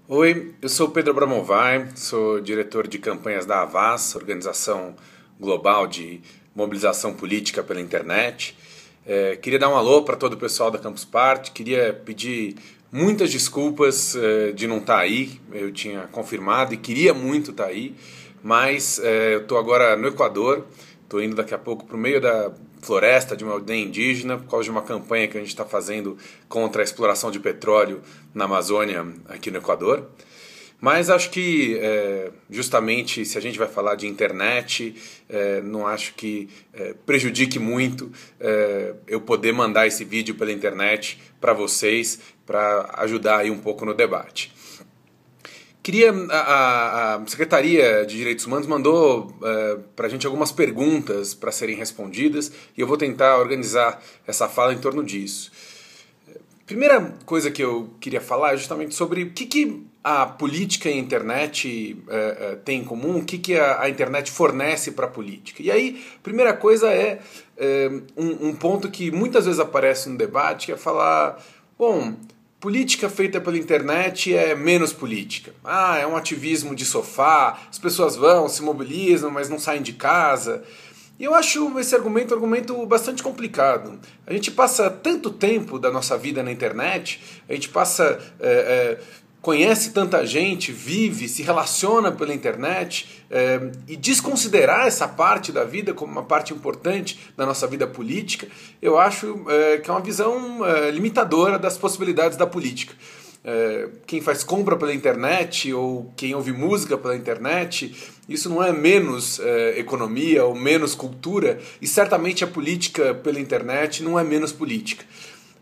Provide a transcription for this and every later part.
Oi, eu sou o Pedro Abramovay, sou diretor de campanhas da Havas, organização global de mobilização política pela internet. Queria dar um alô para todo o pessoal da Campus Party, queria pedir muitas desculpas de não estar aí, eu tinha confirmado e queria muito estar aí, mas eu estou agora no Equador, estou indo daqui a pouco para o meio da floresta de uma aldeia indígena por causa de uma campanha que a gente está fazendo contra a exploração de petróleo na Amazônia, aqui no Equador. Mas acho que, justamente, se a gente vai falar de internet, não acho que prejudique muito eu poder mandar esse vídeo pela internet para vocês, para ajudar aí um pouco no debate. A Secretaria de Direitos Humanos mandou para a gente algumas perguntas para serem respondidas e eu vou tentar organizar essa fala em torno disso. Primeira coisa que eu queria falar é justamente sobre o que a política e a internet têm em comum, o que a internet fornece para a política. E aí, a primeira coisa é um ponto que muitas vezes aparece no debate, que é falar, bom, política feita pela internet é menos política. Ah, é um ativismo de sofá, as pessoas vão, se mobilizam, mas não saem de casa. E eu acho esse argumento um argumento bastante complicado. A gente passa tanto tempo da nossa vida na internet, a gente conhece tanta gente, vive, se relaciona pela internet, e desconsiderar essa parte da vida como uma parte importante da nossa vida política, eu acho que é uma visão limitadora das possibilidades da política. Quem faz compra pela internet ou quem ouve música pela internet, isso não é menos economia ou menos cultura, e certamente a política pela internet não é menos política.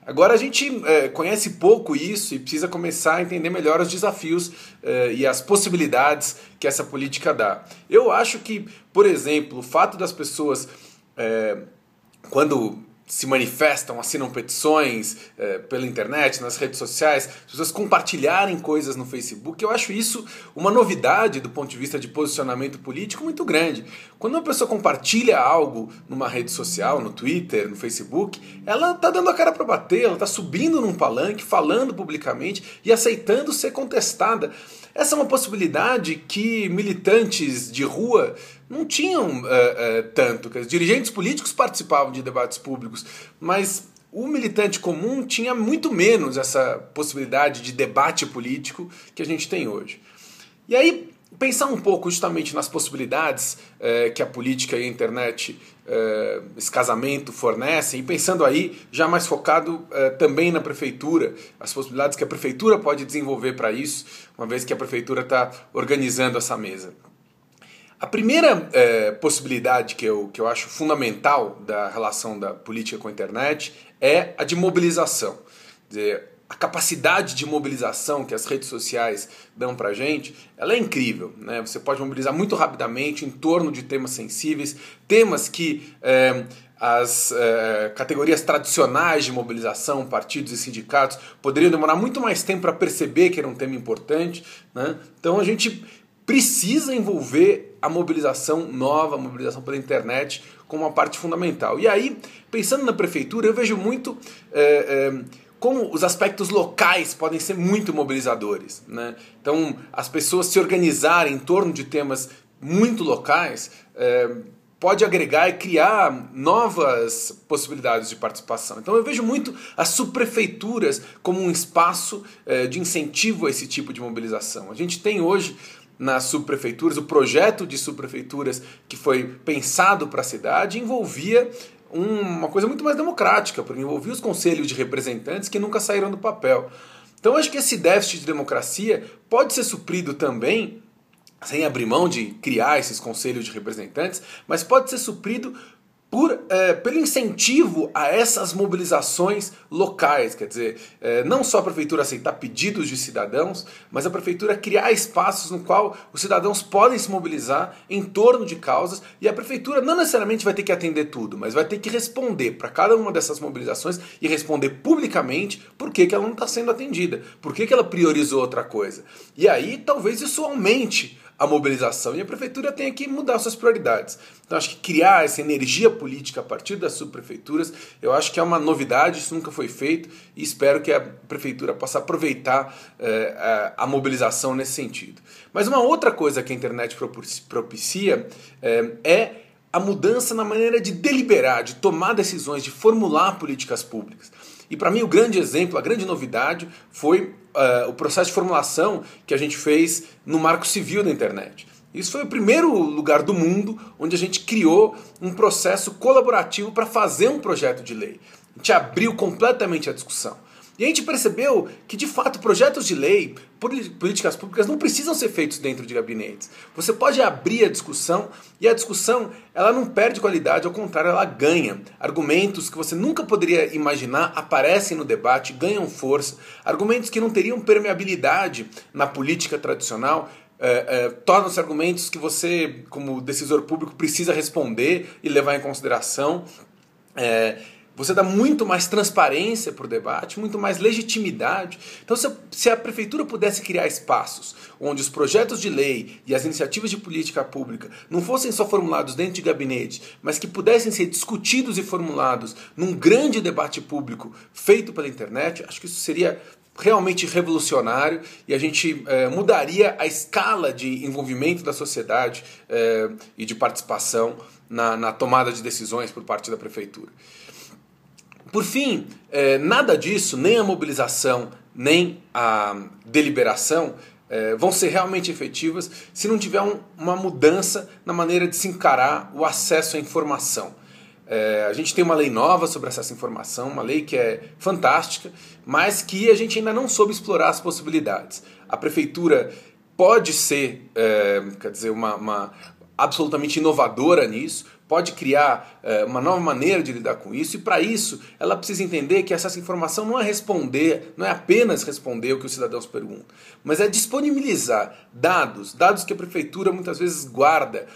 Agora a gente conhece pouco isso e precisa começar a entender melhor os desafios e as possibilidades que essa política dá. Eu acho que, por exemplo, o fato das pessoas, quando se manifestam, assinam petições pela internet, nas redes sociais, as pessoas compartilharem coisas no Facebook, eu acho isso uma novidade do ponto de vista de posicionamento político muito grande. Quando uma pessoa compartilha algo numa rede social, no Twitter, no Facebook, ela está dando a cara para bater, ela está subindo num palanque, falando publicamente e aceitando ser contestada. Essa é uma possibilidade que militantes de rua não tinham tanto. Dirigentes políticos participavam de debates públicos, mas o militante comum tinha muito menos essa possibilidade de debate político que a gente tem hoje. E aí, pensar um pouco justamente nas possibilidades que a política e a internet, esse casamento fornecem, e pensando aí já mais focado também na prefeitura, as possibilidades que a prefeitura pode desenvolver para isso, uma vez que a prefeitura está organizando essa mesa. A primeira possibilidade que eu acho fundamental da relação da política com a internet é a de mobilização. Quer dizer, a capacidade de mobilização que as redes sociais dão pra gente, ela é incrível, né? Você pode mobilizar muito rapidamente em torno de temas sensíveis, temas que as categorias tradicionais de mobilização, partidos e sindicatos, poderiam demorar muito mais tempo para perceber que era um tema importante, né? Então a gente precisa envolver a mobilização nova, a mobilização pela internet, como uma parte fundamental. E aí, pensando na prefeitura, eu vejo muito como os aspectos locais podem ser muito mobilizadores, né? Então, as pessoas se organizarem em torno de temas muito locais pode agregar e criar novas possibilidades de participação. Então eu vejo muito as subprefeituras como um espaço de incentivo a esse tipo de mobilização. A gente tem hoje nas subprefeituras, o projeto de subprefeituras que foi pensado para a cidade envolvia uma coisa muito mais democrática, porque envolvia os conselhos de representantes que nunca saíram do papel. Então acho que esse déficit de democracia pode ser suprido também, sem abrir mão de criar esses conselhos de representantes, mas pode ser suprido pelo incentivo a essas mobilizações locais, quer dizer, não só a prefeitura aceitar pedidos de cidadãos, mas a prefeitura criar espaços no qual os cidadãos podem se mobilizar em torno de causas, e a prefeitura não necessariamente vai ter que atender tudo, mas vai ter que responder para cada uma dessas mobilizações e responder publicamente por que ela não está sendo atendida, por que ela priorizou outra coisa. E aí talvez isso aumente a mobilização. E a prefeitura tem que mudar suas prioridades. Então acho que criar essa energia política a partir das subprefeituras, eu acho que é uma novidade, isso nunca foi feito, e espero que a prefeitura possa aproveitar a mobilização nesse sentido. Mas uma outra coisa que a internet propicia é a mudança na maneira de deliberar, de tomar decisões, de formular políticas públicas. E para mim o grande exemplo, a grande novidade foi o processo de formulação que a gente fez no Marco Civil da internet. Isso foi o primeiro lugar do mundo onde a gente criou um processo colaborativo para fazer um projeto de lei. A gente abriu completamente a discussão. E a gente percebeu que, de fato, projetos de lei, políticas públicas não precisam ser feitos dentro de gabinetes. Você pode abrir a discussão e a discussão ela não perde qualidade, ao contrário, ela ganha. Argumentos que você nunca poderia imaginar aparecem no debate, ganham força. Argumentos que não teriam permeabilidade na política tradicional tornam-se argumentos que você, como decisor público, precisa responder e levar em consideração. Você dá muito mais transparência para o debate, muito mais legitimidade. Então, se a prefeitura pudesse criar espaços onde os projetos de lei e as iniciativas de política pública não fossem só formulados dentro de gabinete, mas que pudessem ser discutidos e formulados num grande debate público feito pela internet, acho que isso seria realmente revolucionário e a gente mudaria a escala de envolvimento da sociedade e de participação na tomada de decisões por parte da prefeitura. Por fim, nada disso, nem a mobilização, nem a deliberação, vão ser realmente efetivas se não tiver uma mudança na maneira de se encarar o acesso à informação. A gente tem uma lei nova sobre acesso à informação, uma lei que é fantástica, mas que a gente ainda não soube explorar as possibilidades. A prefeitura pode ser, uma absolutamente inovadora nisso, pode criar uma nova maneira de lidar com isso, e para isso ela precisa entender que acesso à informação não é apenas responder o que os cidadãos perguntam, mas é disponibilizar dados que a prefeitura muitas vezes guarda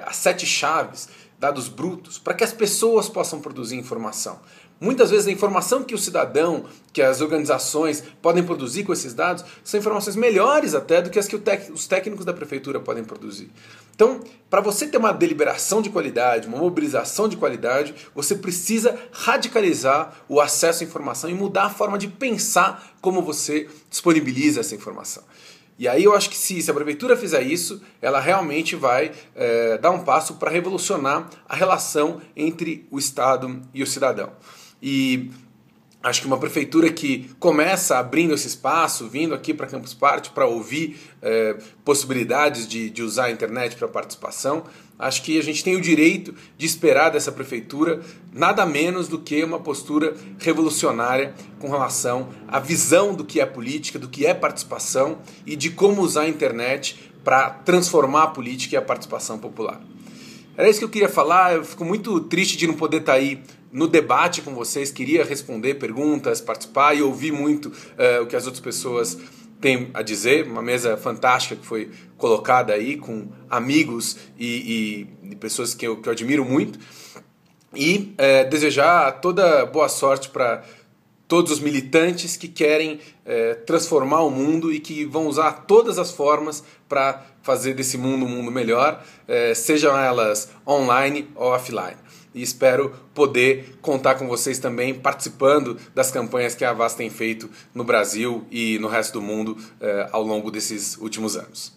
as 7 chaves, dados brutos, para que as pessoas possam produzir informação. Muitas vezes a informação que o cidadão, que as organizações podem produzir com esses dados são informações melhores até do que as que os técnicos da prefeitura podem produzir. Então, para você ter uma deliberação de qualidade, uma mobilização de qualidade, você precisa radicalizar o acesso à informação e mudar a forma de pensar como você disponibiliza essa informação. E aí eu acho que se a prefeitura fizer isso, ela realmente vai dar um passo para revolucionar a relação entre o Estado e o cidadão. E acho que uma prefeitura que começa abrindo esse espaço, vindo aqui para Campus Party para ouvir possibilidades de usar a internet para participação, acho que a gente tem o direito de esperar dessa prefeitura nada menos do que uma postura revolucionária com relação à visão do que é política, do que é participação e de como usar a internet para transformar a política e a participação popular. Era isso que eu queria falar, eu fico muito triste de não poder estar aí no debate com vocês, queria responder perguntas, participar e ouvir muito o que as outras pessoas têm a dizer. Uma mesa fantástica que foi colocada aí com amigos e pessoas que eu admiro muito. E desejar toda boa sorte para todos os militantes que querem transformar o mundo e que vão usar todas as formas para fazer desse mundo um mundo melhor, sejam elas online ou offline. E espero poder contar com vocês também participando das campanhas que a Avast tem feito no Brasil e no resto do mundo ao longo desses últimos anos.